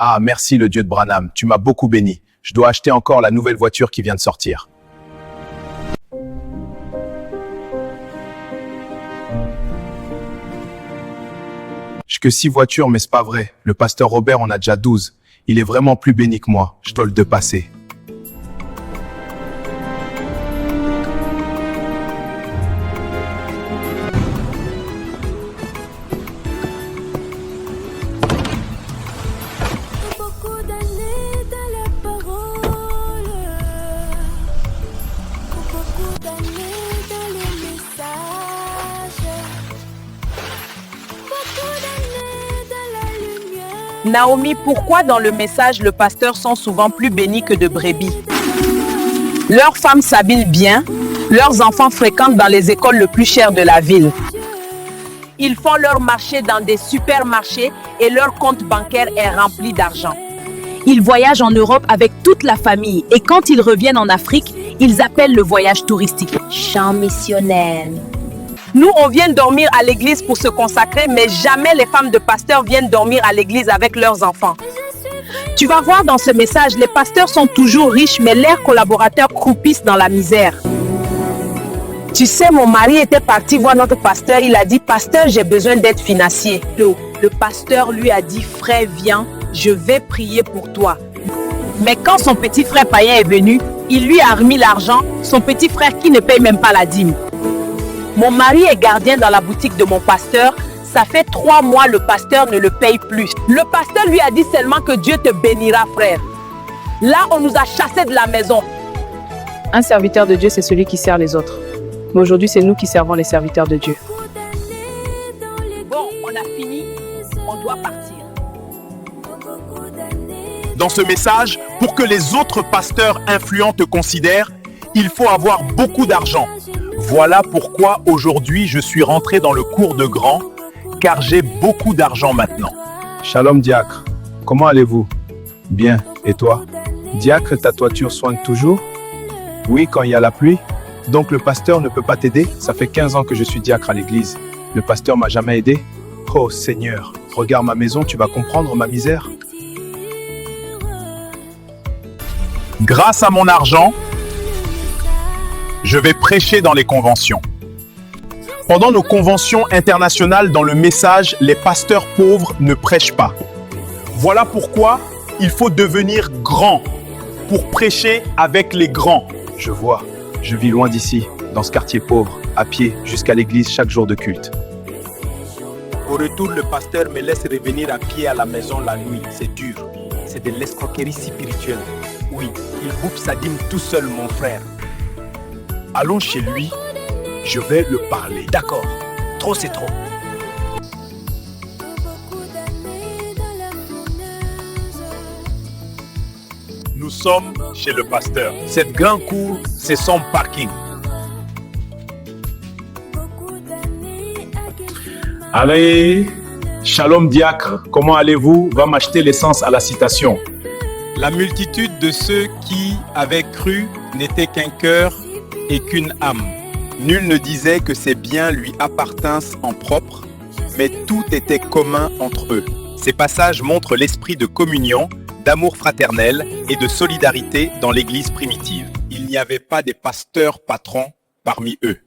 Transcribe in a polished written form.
Ah, merci le Dieu de Branham, tu m'as beaucoup béni. Je dois acheter encore la nouvelle voiture qui vient de sortir. J'ai que 6 voitures, mais c'est pas vrai. Le pasteur Robert en a déjà 12. Il est vraiment plus béni que moi. Je dois le dépasser. Beaucoup d'années dans la parole, beaucoup d'années dans les messages, beaucoup d'années dans la lumière. Naomi, pourquoi dans le message, le pasteur sont souvent plus bénis que de brebis? Leurs femmes s'habillent bien, leurs enfants fréquentent dans les écoles les plus chères de la ville. Ils font leur marché dans des supermarchés et leur compte bancaire est rempli d'argent. Ils voyagent en Europe avec toute la famille et quand ils reviennent en Afrique, ils appellent le voyage touristique chant missionnaire. Nous, on vient dormir à l'église pour se consacrer, mais jamais les femmes de pasteurs viennent dormir à l'église avec leurs enfants. Tu vas voir dans ce message, les pasteurs sont toujours riches, mais leurs collaborateurs croupissent dans la misère. Tu sais, mon mari était parti voir notre pasteur. Il a dit, pasteur, j'ai besoin d'aide financière. Le pasteur lui a dit, frère, viens, je vais prier pour toi. Mais quand son petit frère païen est venu, il lui a remis l'argent, son petit frère qui ne paye même pas la dîme. Mon mari est gardien dans la boutique de mon pasteur. Ça fait 3 mois, le pasteur ne le paye plus. Le pasteur lui a dit seulement que Dieu te bénira, frère. Là, on nous a chassés de la maison. Un serviteur de Dieu, c'est celui qui sert les autres. Mais aujourd'hui, c'est nous qui servons les serviteurs de Dieu. Bon, on a fini, on doit partir. Dans ce message, pour que les autres pasteurs influents te considèrent, il faut avoir beaucoup d'argent. Voilà pourquoi aujourd'hui je suis rentré dans le cours de grand, car j'ai beaucoup d'argent maintenant. Shalom diacre, comment allez-vous? Bien, et toi? Diacre, ta toiture soigne toujours? Oui, quand il y a la pluie. Donc le pasteur ne peut pas t'aider? Ça fait 15 ans que je suis diacre à l'église. Le pasteur m'a jamais aidé? Oh Seigneur, regarde ma maison, tu vas comprendre ma misère. Grâce à mon argent, je vais prêcher dans les conventions. Pendant nos conventions internationales dans le message, les pasteurs pauvres ne prêchent pas. Voilà pourquoi il faut devenir grand pour prêcher avec les grands. Je vois, je vis loin d'ici, dans ce quartier pauvre, à pied, jusqu'à l'église chaque jour de culte. Au retour, le pasteur me laisse revenir à pied à la maison la nuit. C'est dur. C'est de l'escroquerie spirituelle. Oui, il bouffe sa dîme tout seul, mon frère. Allons chez lui, je vais le parler. D'accord, trop c'est trop. Nous sommes chez le pasteur. Cette grande cour, c'est son parking. Allez, Shalom diacre, comment allez-vous? Va m'acheter l'essence à la citation. La multitude de ceux qui avaient cru n'était qu'un cœur et qu'une âme. Nul ne disait que ses biens lui appartinssent en propre, mais tout était commun entre eux. Ces passages montrent l'esprit de communion, d'amour fraternel et de solidarité dans l'Église primitive. Il n'y avait pas des pasteurs patrons parmi eux.